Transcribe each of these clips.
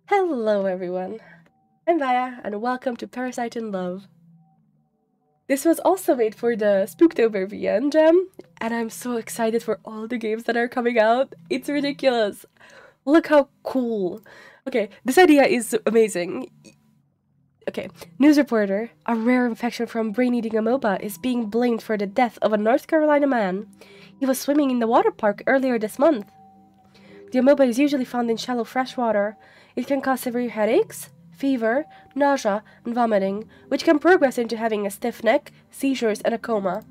Hello everyone, I'm Vaya and welcome to Parasite in Love. This was also made for the Spooktober VN Jam, and I'm so excited for all the games that are coming out. It's ridiculous. Look how cool. Okay, this idea is amazing. Okay, news reporter. A rare infection from brain-eating amoeba is being blamed for the death of a North Carolina man. He was swimming in the water park earlier this month. The amoeba is usually found in shallow freshwater. It can cause severe headaches, fever, nausea, and vomiting, which can progress into having a stiff neck, seizures, and a coma.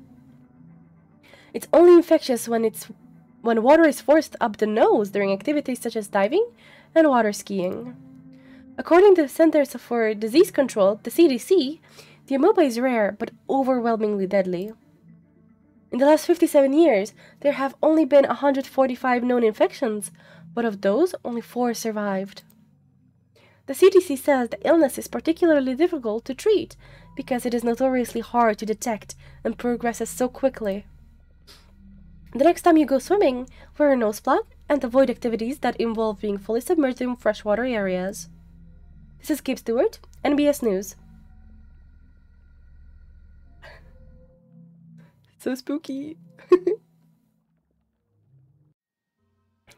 It's only infectious when water is forced up the nose during activities such as diving and water skiing. According to the Centers for Disease Control, the CDC, the amoeba is rare but overwhelmingly deadly. In the last 57 years, there have only been 145 known infections, but of those, only 4 survived. The CDC says the illness is particularly difficult to treat because it is notoriously hard to detect and progresses so quickly. The next time you go swimming, wear a nose plug and avoid activities that involve being fully submerged in freshwater areas. This is Gabe Stewart, NBS News. So spooky.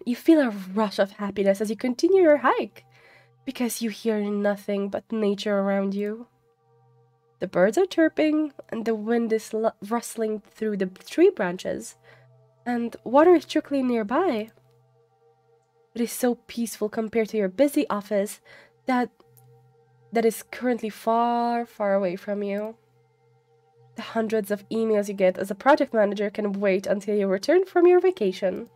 You feel a rush of happiness as you continue your hike, because you hear nothing but nature around you. The birds are chirping, and the wind is rustling through the tree branches, and water is trickling nearby. It is so peaceful compared to your busy office that is currently far, far away from you. The hundreds of emails you get as a project manager can wait until you return from your vacation.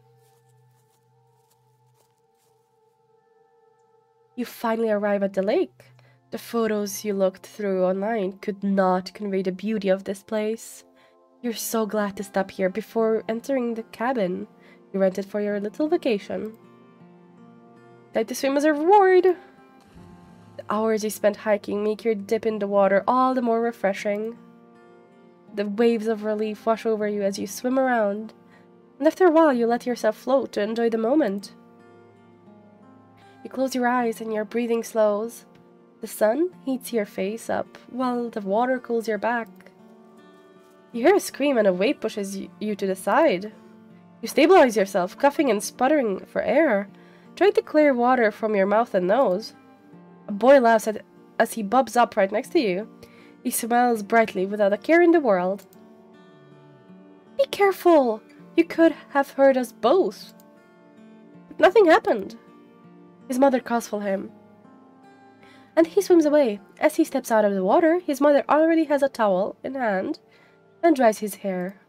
You finally arrive at the lake. The photos you looked through online could not convey the beauty of this place. You're so glad to stop here before entering the cabin you rented for your little vacation. Time to swim as a reward! The hours you spent hiking make your dip in the water all the more refreshing. The waves of relief wash over you as you swim around, and after a while you let yourself float to enjoy the moment. You close your eyes and your breathing slows. The sun heats your face up while the water cools your back. You hear a scream and a wave pushes you to the side. You stabilize yourself, coughing and sputtering for air, trying to clear water from your mouth and nose. A boy laughs as he bobs up right next to you. He smiles brightly without a care in the world. Be careful! You could have hurt us both. But nothing happened. His mother calls for him, and he swims away. As he steps out of the water, his mother already has a towel in hand and dries his hair.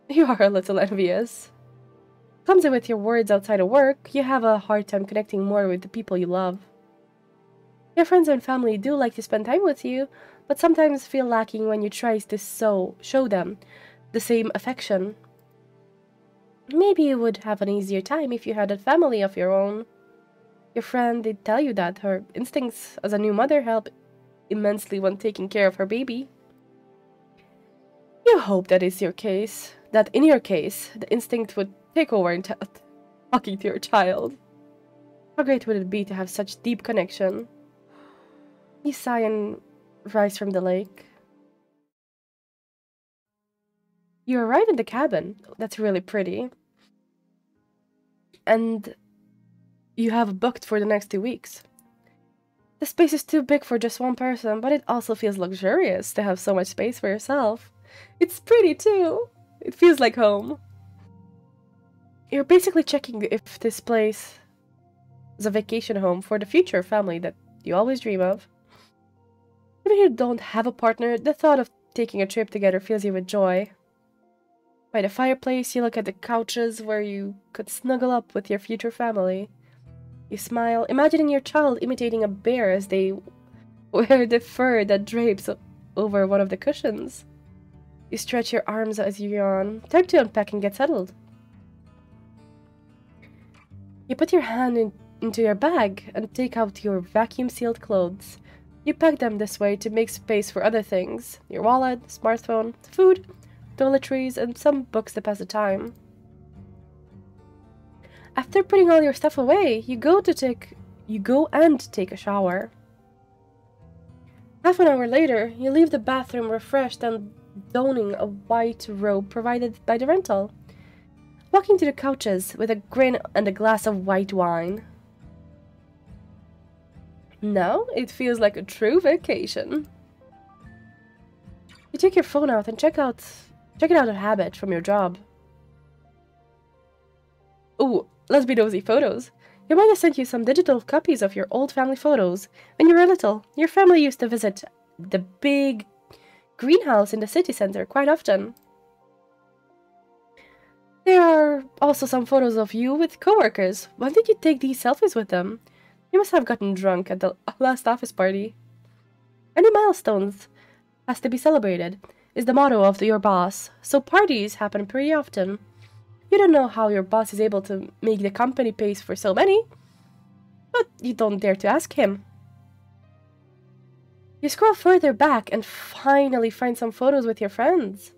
You are a little envious. Clumsy with your words outside of work, you have a hard time connecting more with the people you love. Your friends and family do like to spend time with you, but sometimes feel lacking when you try to show them the same affection. Maybe you would have an easier time if you had a family of your own. Your friend did tell you that her instincts as a new mother help immensely when taking care of her baby. You hope that in your case, the instinct would take over in talking to your child. How great would it be to have such deep connection? You sigh and rise from the lake. You arrive in the cabin. That's really pretty. And you have booked for the next 2 weeks. The space is too big for just one person, but it also feels luxurious to have so much space for yourself. It's pretty too. It feels like home. You're basically checking if this place is a vacation home for the future family that you always dream of. Even if you don't have a partner, the thought of taking a trip together fills you with joy. By the fireplace, you look at the couches where you could snuggle up with your future family. You smile, imagining your child imitating a bear as they wear the fur that drapes over one of the cushions. You stretch your arms as you yawn. Time to unpack and get settled. You put your hand into your bag and take out your vacuum-sealed clothes. You pack them this way to make space for other things. Your wallet, smartphone, food, toiletries, and some books to pass the time. After putting all your stuff away, you go to take You go and take a shower. Half an hour later, you leave the bathroom refreshed and donning a white robe provided by the rental, walking to the couches with a grin and a glass of white wine. Now it feels like a true vacation. You take your phone out and check it out a habit from your job. Ooh, let's be nosy photos. Your mother sent you some digital copies of your old family photos. When you were little, your family used to visit the big greenhouse in the city center quite often. There are also some photos of you with coworkers. When did you take these selfies with them? You must have gotten drunk at the last office party. Any milestones has to be celebrated is the motto of your boss, so parties happen pretty often. You don't know how your boss is able to make the company pay for so many, but you don't dare to ask him. You scroll further back and finally find some photos with your friends.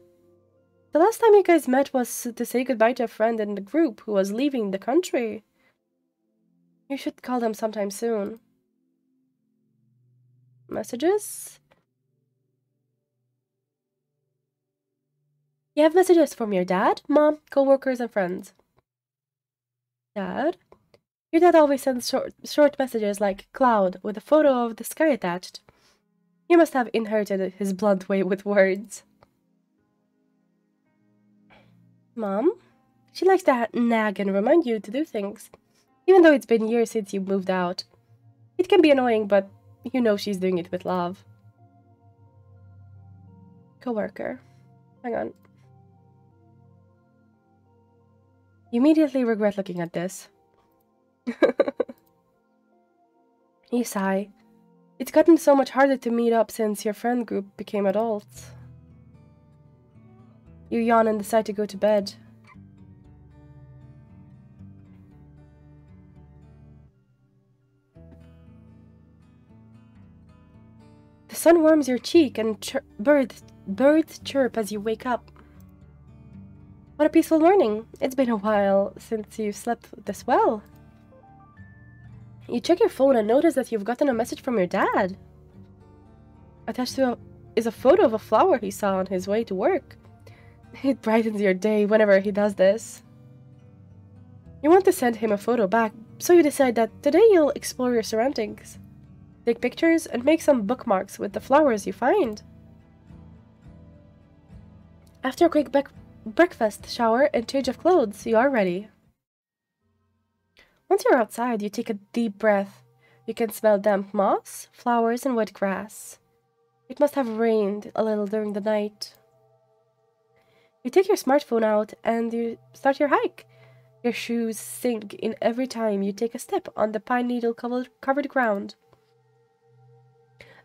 The last time you guys met was to say goodbye to a friend in the group who was leaving the country. You should call them sometime soon. Messages? You have messages from your dad, mom, co-workers, and friends. Dad? Your dad always sends short messages like cloud with a photo of the sky attached. You must have inherited his blunt way with words. Mom? She likes to nag and remind you to do things, even though it's been years since you moved out. It can be annoying, but you know she's doing it with love. Coworker. Hang on. You immediately regret looking at this. You sigh. It's gotten so much harder to meet up since your friend group became adults. You yawn and decide to go to bed. The sun warms your cheek and birds chirp as you wake up. What a peaceful morning. It's been a while since you slept this well. You check your phone and notice that you've gotten a message from your dad. Attached to is a photo of a flower he saw on his way to work. It brightens your day whenever he does this. You want to send him a photo back, so you decide that today you'll explore your surroundings, take pictures, and make some bookmarks with the flowers you find. After a quick breakfast, shower, and change of clothes, you are ready. Once you're outside, you take a deep breath. You can smell damp moss, flowers, and wet grass. It must have rained a little during the night. You take your smartphone out and you start your hike. Your shoes sink in every time you take a step on the pine needle covered ground.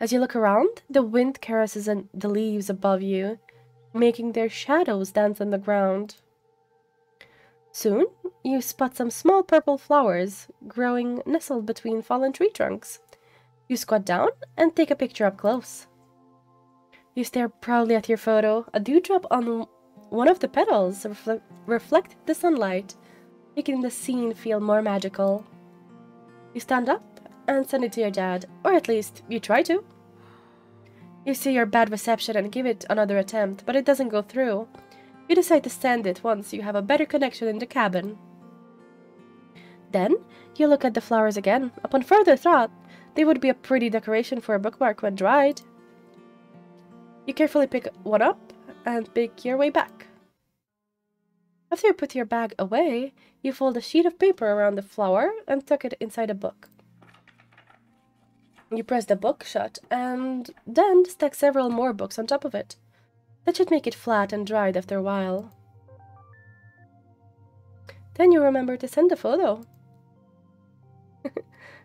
As you look around, the wind caresses the leaves above you, making their shadows dance on the ground. Soon, you spot some small purple flowers growing nestled between fallen tree trunks. You squat down and take a picture up close. You stare proudly at your photo. A dewdrop on one of the petals reflect the sunlight, making the scene feel more magical. You stand up and send it to your dad, or at least you try to. You see your bad reception and give it another attempt, but it doesn't go through. You decide to send it once you have a better connection in the cabin. Then, you look at the flowers again. Upon further thought, they would be a pretty decoration for a bookmark when dried. You carefully pick one up and make your way back. After you put your bag away, you fold a sheet of paper around the flower and tuck it inside a book. You press the book shut and then stack several more books on top of it. That should make it flat and dried after a while. Then you remember to send the photo.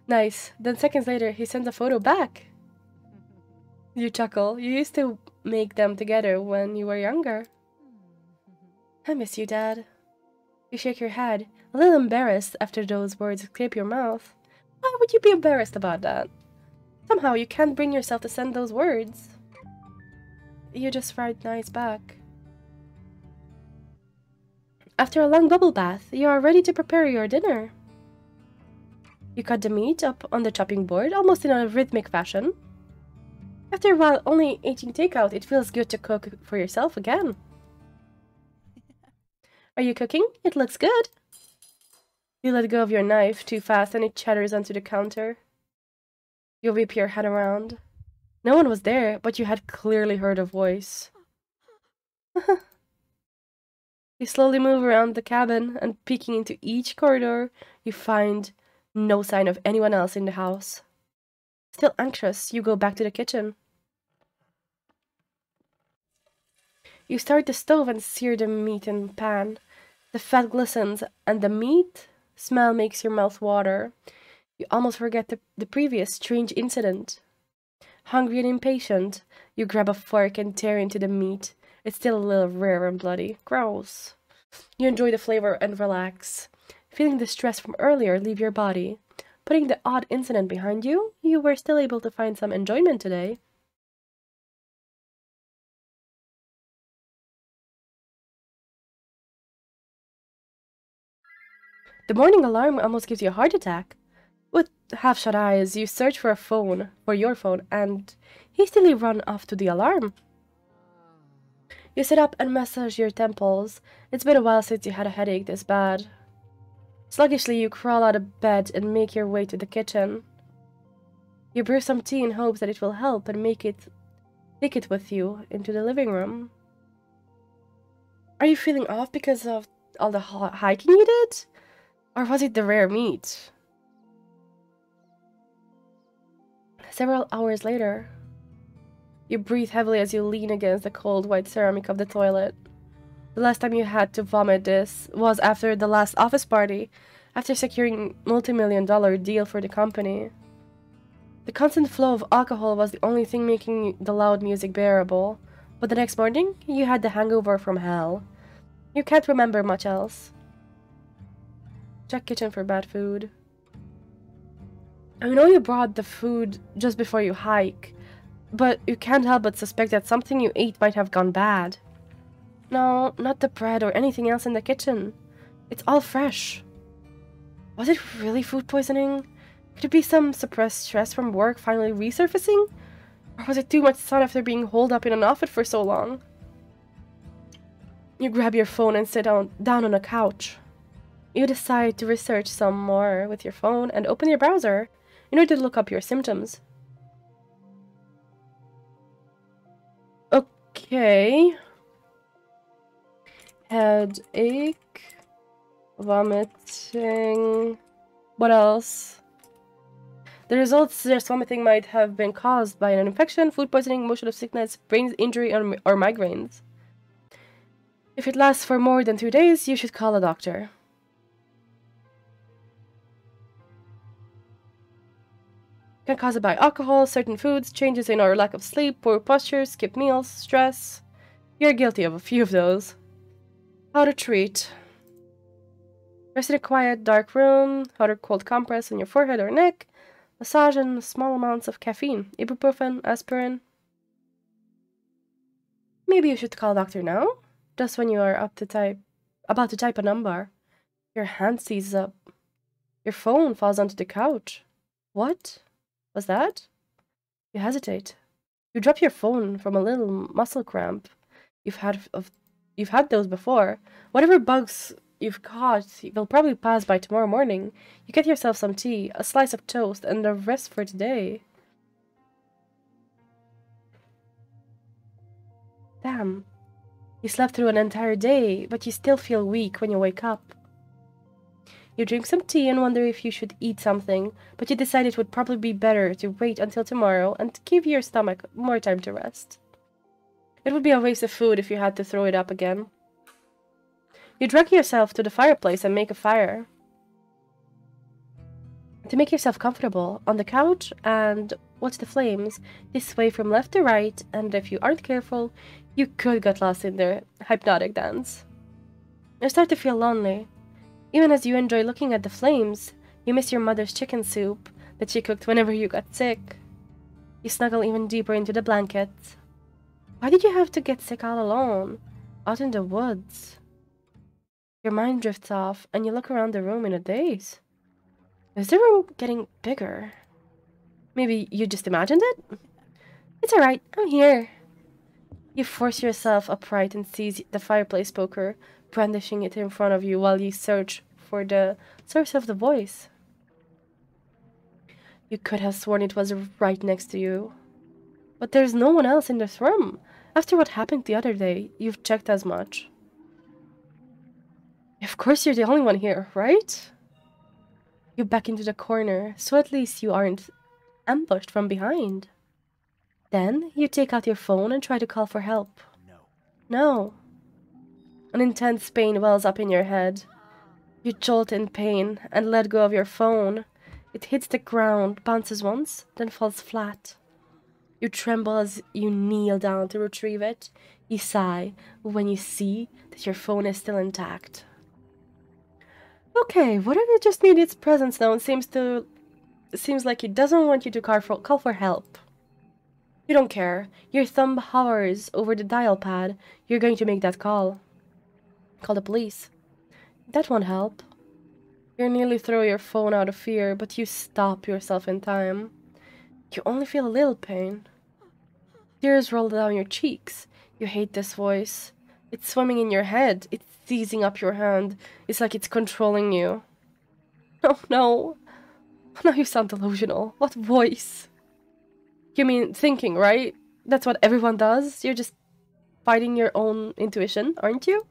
Nice. Then seconds later, he sends a photo back. You chuckle. You used to make them together when you were younger. I miss you, Dad. You shake your head, a little embarrassed after those words escape your mouth. Why would you be embarrassed about that? Somehow you can't bring yourself to send those words. You just write nice back. After a long bubble bath, you are ready to prepare your dinner. You cut the meat up on the chopping board, almost in a rhythmic fashion. After a while only eating takeout, it feels good to cook for yourself again. Are you cooking? It looks good. You let go of your knife too fast and it shatters onto the counter. You whip your head around. No one was there, but you had clearly heard a voice. You slowly move around the cabin, and peeking into each corridor, you find no sign of anyone else in the house. Still anxious, you go back to the kitchen. You start the stove and sear the meat in the pan. The fat glistens, and the meat smell makes your mouth water. You almost forget the previous strange incident. Hungry and impatient, you grab a fork and tear into the meat. It's still a little rare and bloody. Gross. You enjoy the flavor and relax. Feeling the stress from earlier leave your body. Putting the odd incident behind you, you were still able to find some enjoyment today. The morning alarm almost gives you a heart attack. With half-shut eyes, you search for your phone, and hastily run off to the alarm. You sit up and massage your temples. It's been a while since you had a headache this bad. Sluggishly, you crawl out of bed and make your way to the kitchen. You brew some tea in hopes that it will help and take it with you into the living room. Are you feeling off because of all the hiking you did? Or was it the rare meat? Several hours later, you breathe heavily as you lean against the cold white ceramic of the toilet. The last time you had to vomit this was after the last office party, after securing multi-million-dollar deal for the company. The constant flow of alcohol was the only thing making the loud music bearable, but the next morning, you had the hangover from hell. You can't remember much else. Check kitchen for bad food. I know you brought the food just before you hike, but you can't help but suspect that something you ate might have gone bad. No, not the bread or anything else in the kitchen. It's all fresh. Was it really food poisoning? Could it be some suppressed stress from work finally resurfacing? Or was it too much sun after being holed up in an office for so long? You grab your phone and sit down on a couch. You decide to research some more with your phone and open your browser in order to look up your symptoms. Okay. Headache. Vomiting. What else? The results suggest vomiting might have been caused by an infection, food poisoning, motion of sickness, brain injury, or migraines. If it lasts for more than 2 days, you should call a doctor. Can cause it by alcohol, certain foods, changes in or lack of sleep, poor posture, skipped meals, stress. You're guilty of a few of those. How to treat. Rest in a quiet, dark room, hot or cold compress on your forehead or neck, massage and small amounts of caffeine, ibuprofen, aspirin. Maybe you should call a doctor now, just when you are about to type a number. Your hand seizes up. Your phone falls onto the couch. What was that? You hesitate. You drop your phone from a little muscle cramp. You've had those before. Whatever bugs you've caught will probably pass by tomorrow morning. You get yourself some tea, a slice of toast, and a rest for today. Damn. You slept through an entire day, but you still feel weak when you wake up. You drink some tea and wonder if you should eat something, but you decide it would probably be better to wait until tomorrow and give your stomach more time to rest. It would be a waste of food if you had to throw it up again. You drag yourself to the fireplace and make a fire. To make yourself comfortable on the couch and watch the flames. This sway from left to right, and if you aren't careful, you could get lost in their hypnotic dance. You start to feel lonely. Even as you enjoy looking at the flames, you miss your mother's chicken soup that she cooked whenever you got sick. You snuggle even deeper into the blankets. Why did you have to get sick all alone, out in the woods? Your mind drifts off, and you look around the room in a daze. Is the room getting bigger? Maybe you just imagined it? It's alright, I'm here. You force yourself upright and seize the fireplace poker, brandishing it in front of you while you search for the source of the voice. You could have sworn it was right next to you. But there's no one else in this room. After what happened the other day, you've checked as much. Of course you're the only one here, right? You back into the corner, so at least you aren't ambushed from behind. Then you take out your phone and try to call for help. No. An intense pain wells up in your head. You jolt in pain and let go of your phone. It hits the ground, bounces once, then falls flat. You tremble as you kneel down to retrieve it. You sigh when you see that your phone is still intact. Okay, whatever just needs its presence now, it seems like it doesn't want you to call for help. You don't care. Your thumb hovers over the dial pad. You're going to make that call. Call the police. That won't help. You nearly throw your phone out of fear, but you stop yourself in time. You only feel a little pain. Tears roll down your cheeks. You hate this voice. It's swimming in your head. It's seizing up your hand. It's like it's controlling you. Oh no. Now you sound delusional. What voice? You mean thinking, right? That's what everyone does. You're just fighting your own intuition, aren't you?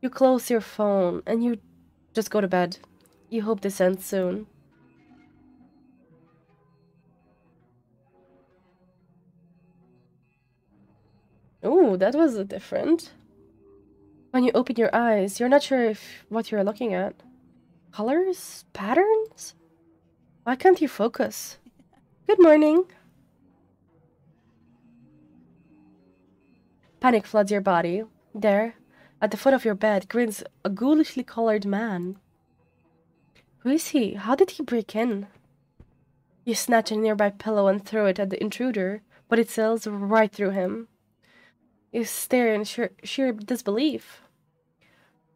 You close your phone and you just go to bed. You hope this ends soon. Ooh, that was different. When you open your eyes, you're not sure if what you're looking at. Colors? Patterns? Why can't you focus? Good morning. Panic floods your body. There, at the foot of your bed, grins a ghoulishly colored man. Who is he? How did he break in? You snatch a nearby pillow and throw it at the intruder, but it sails right through him. You stare in sheer disbelief.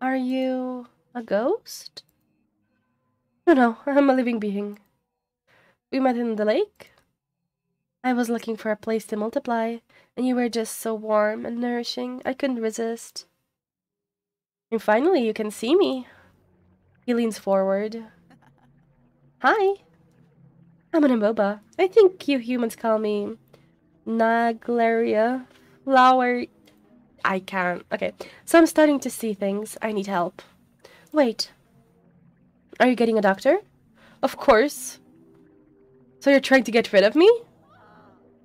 Are you a ghost? No, I'm a living being. We met in the lake? I was looking for a place to multiply, and you were just so warm and nourishing, I couldn't resist. And finally, you can see me. He leans forward. Hi. I'm an amoeba. I think you humans call me Naglaria. Flower. I can't. Okay, so I'm starting to see things. I need help. Wait. Are you getting a doctor? Of course. So you're trying to get rid of me?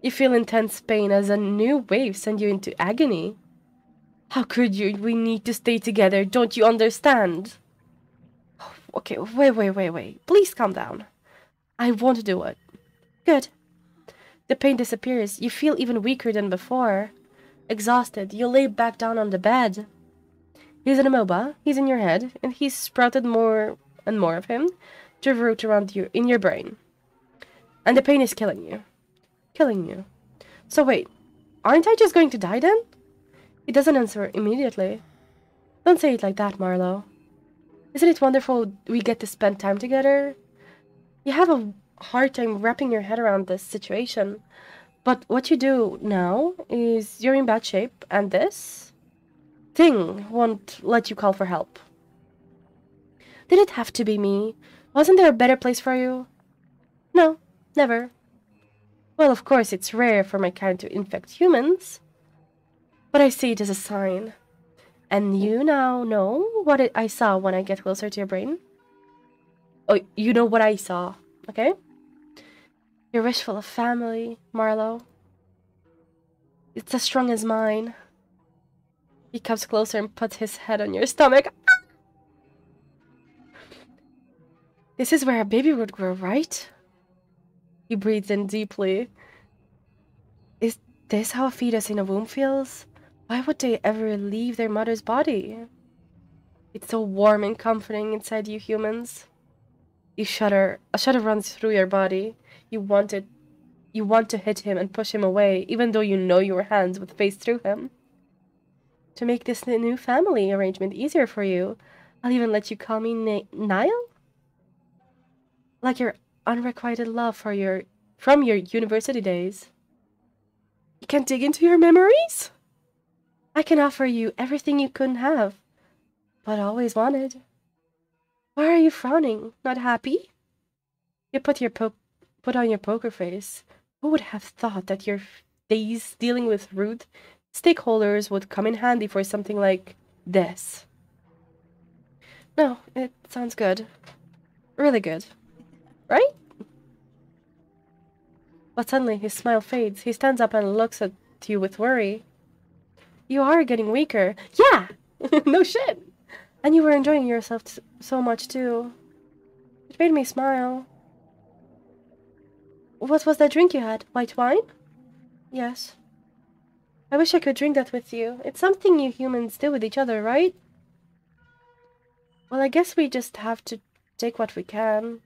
You feel intense pain as a new wave sends you into agony. How could you? We need to stay together. Don't you understand? Okay, wait. Please calm down. I won't do it. Good. The pain disappears. You feel even weaker than before. Exhausted, you lay back down on the bed. He's an amoeba. He's in your head, and he's sprouted more and more of him to root around you in your brain. And the pain is killing you. Killing you. So wait, aren't I just going to die then? He doesn't answer immediately. Don't say it like that, Marlowe. Isn't it wonderful we get to spend time together? You have a hard time wrapping your head around this situation. But what you do now is you're in bad shape, and this thing won't let you call for help. Did it have to be me? Wasn't there a better place for you? No, never. Well, of course, it's rare for my kind to infect humans. But I see it as a sign. And you now know what I saw when I get closer to your brain? Oh, you know what I saw, okay? Your wish full of family, Marlowe. It's as strong as mine. He comes closer and puts his head on your stomach. This is where a baby would grow, right? He breathes in deeply. Is this how a fetus in a womb feels? Why would they ever leave their mother's body? It's so warm and comforting inside you humans. You shudder. A shudder runs through your body. You want to hit him and push him away, even though you know your hands would face through him. To make this new family arrangement easier for you, I'll even let you call me Niall? Like your unrequited love from your university days. You can dig into your memories? I can offer you everything you couldn't have, but always wanted. Why are you frowning? Not happy? You put on your poker face. Who would have thought that your days dealing with rude stakeholders would come in handy for something like this? No, it sounds good. Really good. Right? But suddenly his smile fades. He stands up and looks at you with worry. You are getting weaker. Yeah! No shit! And you were enjoying yourself so much too. It made me smile. What was that drink you had? White wine? Yes. I wish I could drink that with you. It's something you humans do with each other, right? Well, I guess we just have to take what we can.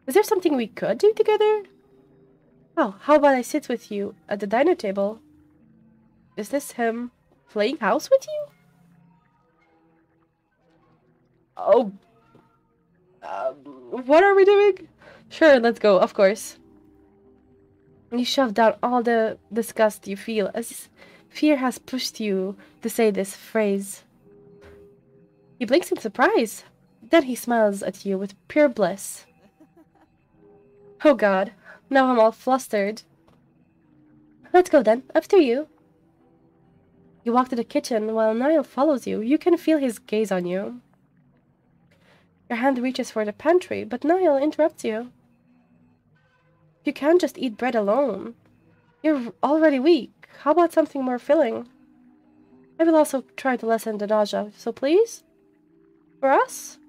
Is there something we could do together? Oh, how about I sit with you at the dinner table? Is this him playing house with you? Oh. What are we doing? Sure, let's go, of course. You shove down all the disgust you feel as fear has pushed you to say this phrase. He blinks in surprise. Then he smiles at you with pure bliss. Oh god, now I'm all flustered. Let's go then, after you. You walk to the kitchen while Niall follows you. You can feel his gaze on you. Your hand reaches for the pantry, but Niall interrupts you. You can't just eat bread alone. You're already weak. How about something more filling? I will also try to lessen the nausea, so please? For us?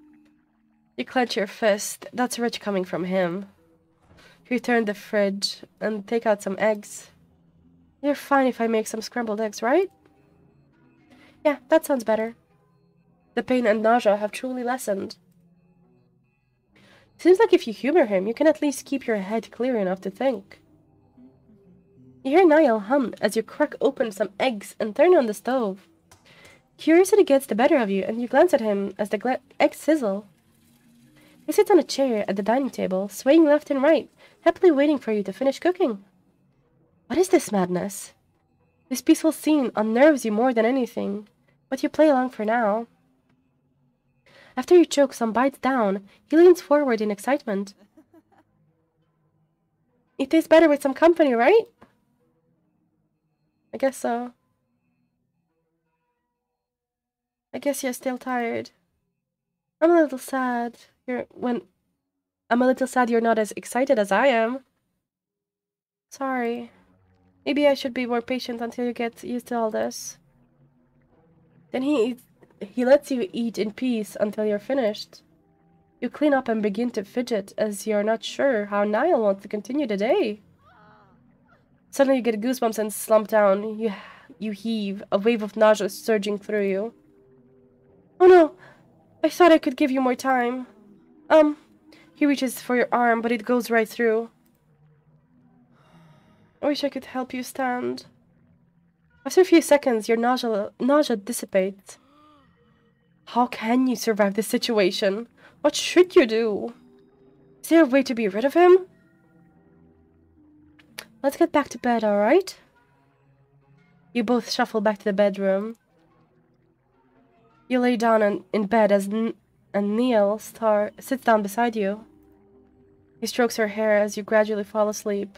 You clench your fist. That's rich coming from him. You turn the fridge and take out some eggs. You're fine if I make some scrambled eggs, right? Yeah, that sounds better. The pain and nausea have truly lessened. Seems like if you humor him, you can at least keep your head clear enough to think. You hear Niall hum as you crack open some eggs and turn on the stove. Curiosity gets the better of you, and you glance at him as the eggs sizzle. He sits on a chair at the dining table, swaying left and right, happily waiting for you to finish cooking. What is this madness? This peaceful scene unnerves you more than anything, but you play along for now. After you choke some bites down, he leans forward in excitement. It tastes better with some company, right? I guess so. I guess you're still tired. I'm a little sad. I'm a little sad you're not as excited as I am. Sorry. Maybe I should be more patient until you get used to all this. Then he lets you eat in peace until you're finished. You clean up and begin to fidget as you're not sure how Niall wants to continue the day. Suddenly you get goosebumps and slump down. You heave, a wave of nausea surging through you. Oh no! I thought I could give you more time. He reaches for your arm, but it goes right through. I wish I could help you stand. After a few seconds, your nausea dissipates. How can you survive this situation? What should you do? Is there a way to be rid of him? Let's get back to bed, alright? You both shuffle back to the bedroom. You lay down in bed as Neil sits down beside you. He strokes her hair as you gradually fall asleep.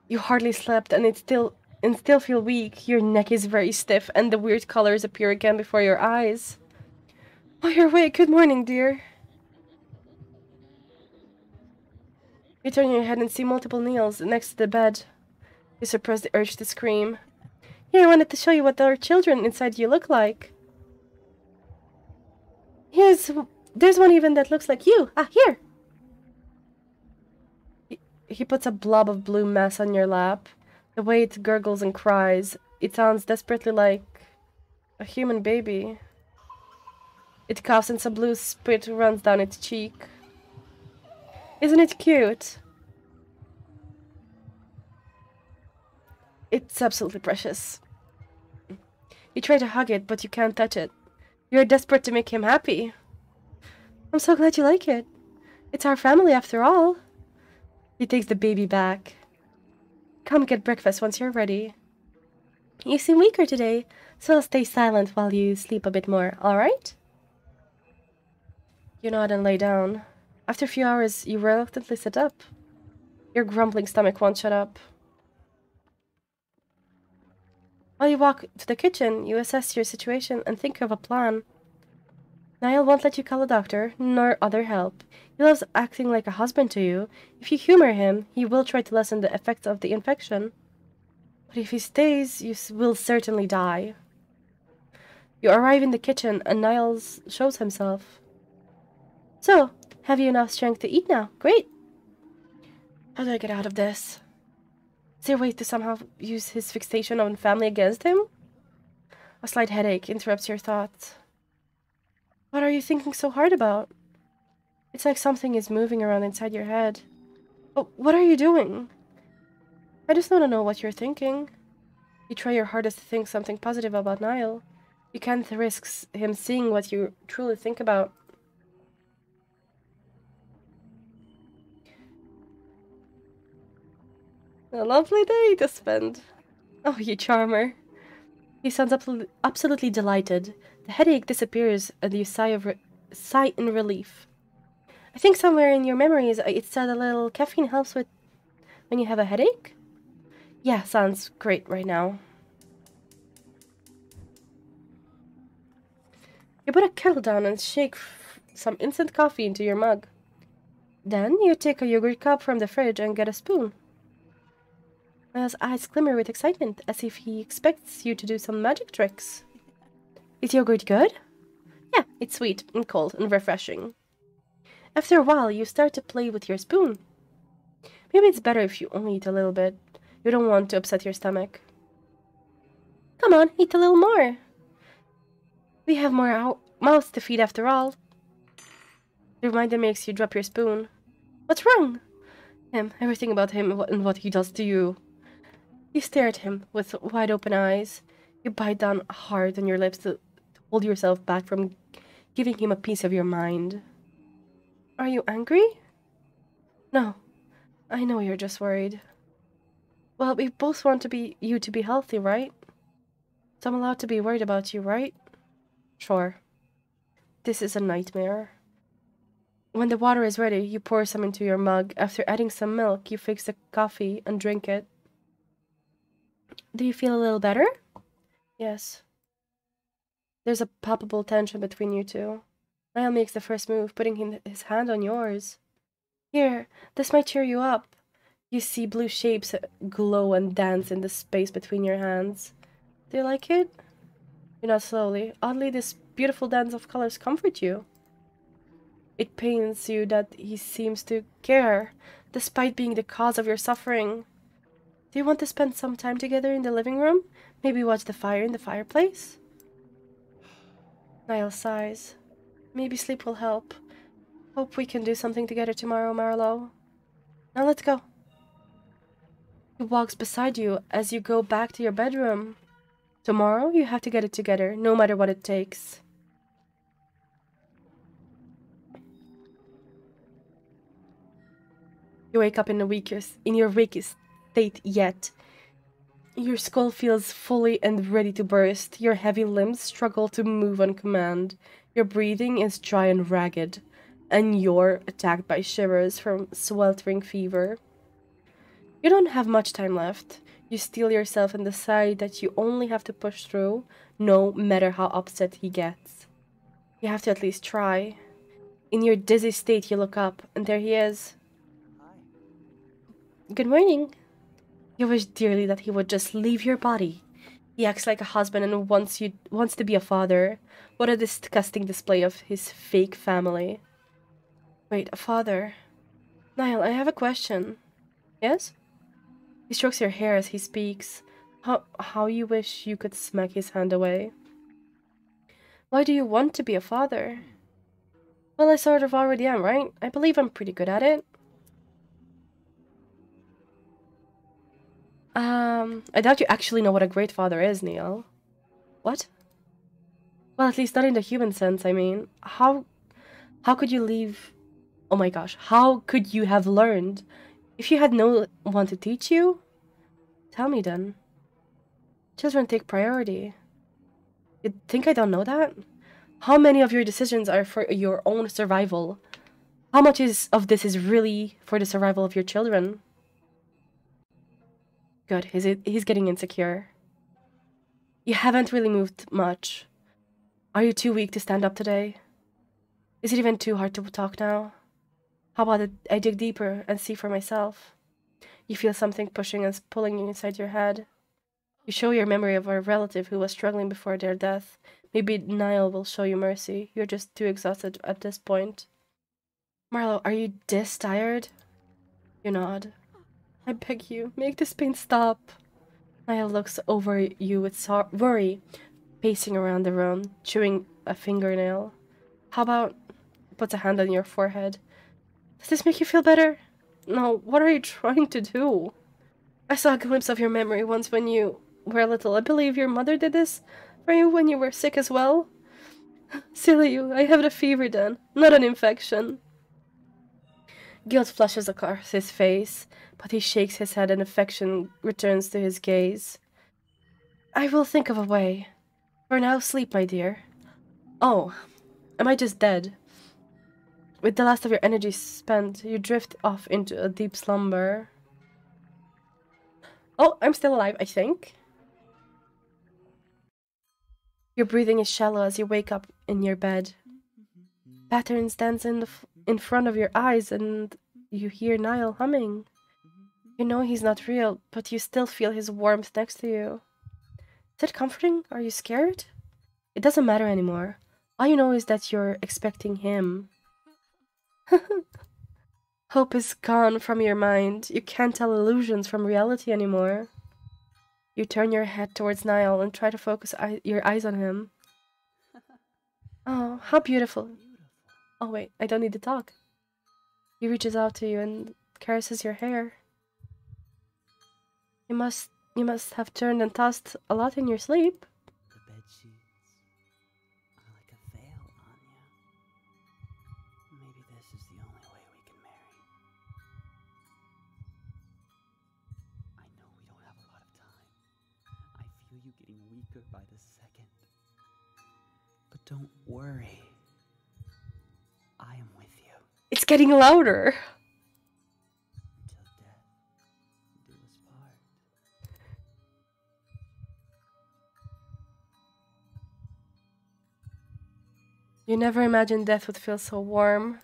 You hardly slept and still feel weak. Your neck is very stiff and the weird colors appear again before your eyes. Oh, you're awake. Good morning, dear. You turn your head and see multiple Neils next to the bed. You suppress the urge to scream. Here, I wanted to show you what our children inside you look like. There's one even that looks like you. Ah, here! He puts a blob of blue mess on your lap. The way it gurgles and cries, it sounds desperately like a human baby. It coughs and some blue spit runs down its cheek. Isn't it cute? It's absolutely precious. You try to hug it, but you can't touch it. You're desperate to make him happy. I'm so glad you like it. It's our family after all. He takes the baby back. Come get breakfast once you're ready. You seem weaker today, so I'll stay silent while you sleep a bit more, alright? You nod and lay down. After a few hours, you reluctantly sit up. Your grumbling stomach won't shut up. While you walk to the kitchen, you assess your situation and think of a plan. Niall won't let you call a doctor, nor other help. He loves acting like a husband to you. If you humor him, he will try to lessen the effects of the infection. But if he stays, you will certainly die. You arrive in the kitchen and Niall shows himself. So, have you enough strength to eat now? Great! How do I get out of this? Is there a way to somehow use his fixation on family against him? A slight headache interrupts your thoughts. What are you thinking so hard about? It's like something is moving around inside your head. But what are you doing? I just want to know what you're thinking. You try your hardest to think something positive about Niall. You can't risk him seeing what you truly think about. A lovely day to spend. Oh, you charmer. He sounds absolutely delighted. The headache disappears and you sigh in relief. I think somewhere in your memories it said a little caffeine helps with when you have a headache? Yeah, sounds great right now. You put a kettle down and shake some instant coffee into your mug. Then you take a yogurt cup from the fridge and get a spoon. Niall's eyes glimmer with excitement, as if he expects you to do some magic tricks. Is yogurt good? Yeah, it's sweet and cold and refreshing. After a while, you start to play with your spoon. Maybe it's better if you only eat a little bit. You don't want to upset your stomach. Come on, eat a little more. We have more mouths to feed after all. The reminder makes you drop your spoon. What's wrong? Everything about him and what he does to you. You stare at him with wide open eyes. You bite down hard on your lips to hold yourself back from giving him a piece of your mind. Are you angry? No. I know you're just worried. Well, we both want you to be healthy, right? So I'm allowed to be worried about you, right? Sure. This is a nightmare. When the water is ready, you pour some into your mug. After adding some milk, you fix the coffee and drink it. Do you feel a little better? Yes. There's a palpable tension between you two. Niall makes the first move, putting his hand on yours. Here, this might cheer you up. You see blue shapes glow and dance in the space between your hands. Do you like it? You nod slowly. Oddly, this beautiful dance of colors comforts you. It pains you that he seems to care, despite being the cause of your suffering. Do you want to spend some time together in the living room? Maybe watch the fire in the fireplace? Niall sighs. Maybe sleep will help. Hope we can do something together tomorrow, Marlowe. Now let's go. He walks beside you as you go back to your bedroom. Tomorrow, you have to get it together, no matter what it takes. You wake up in your weakest state yet. Your skull feels fully and ready to burst. Your heavy limbs struggle to move on command. Your breathing is dry and ragged, and you're attacked by shivers from sweltering fever. You don't have much time left. You steel yourself and decide that you only have to push through, no matter how upset he gets. You have to at least try. In your dizzy state, you look up, and there he is. Hi. Good morning. You wish dearly that he would just leave your body. He acts like a husband and wants to be a father. What a disgusting display of his fake family. Wait, a father? Niall, I have a question. Yes? He strokes your hair as he speaks. How you wish you could smack his hand away. Why do you want to be a father? Well, I sort of already am, right? I believe I'm pretty good at it. I doubt you actually know what a great father is, Neil. What? Well, at least not in the human sense, I mean. How could you leave? Oh my gosh, how could you have learned if you had no one to teach you? Tell me then. Children take priority. You think I don't know that? How many of your decisions are for your own survival? How much of this is really for the survival of your children? Good, he's getting insecure. You haven't really moved much. Are you too weak to stand up today? Is it even too hard to talk now? How about I dig deeper and see for myself? You feel something pushing and pulling you inside your head. You show your memory of a relative who was struggling before their death. Maybe Niall will show you mercy. You're just too exhausted at this point. Marlo, are you this tired? You nod. I beg you, make this pain stop. Niall looks over you with worry, pacing around the room, chewing a fingernail. How about... Puts a hand on your forehead. Does this make you feel better? No, what are you trying to do? I saw a glimpse of your memory once when you were little. I believe your mother did this for you when you were sick as well. Silly you, I have the fever then, not an infection. Guilt flushes across his face, but he shakes his head and affection returns to his gaze. I will think of a way. For now, sleep, my dear. Oh, am I just dead? With the last of your energy spent, you drift off into a deep slumber. Oh, I'm still alive, I think. Your breathing is shallow as you wake up in your bed. Patterns dance in front of your eyes and you hear Niall humming. You know he's not real, but you still feel his warmth next to you. Is it comforting? Are you scared? It doesn't matter anymore. All you know is that you're expecting him. Hope is gone from your mind. You can't tell illusions from reality anymore. You turn your head towards Niall and try to focus your eyes on him. Oh, how beautiful. Oh wait, I don't need to talk. He reaches out to you and caresses your hair. You must have turned and tossed a lot in your sleep. The bed sheets are like a veil, Anya. Maybe this is the only way we can marry. I know we don't have a lot of time. I feel you getting weaker by the second. But don't worry. I am with you. It's getting louder. Until death do us part. You never imagined death would feel so warm.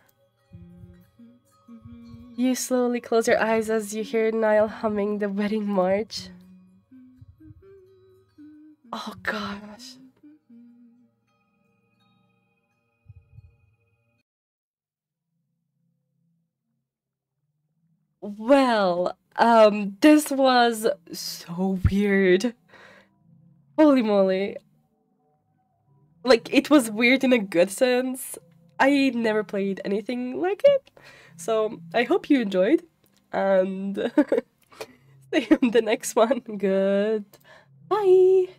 You slowly close your eyes as you hear Niall humming the wedding march. Oh gosh. Well, this was so weird. Holy moly. Like, it was weird in a good sense. I never played anything like it. So, I hope you enjoyed. And see you in the next one. Good. Bye.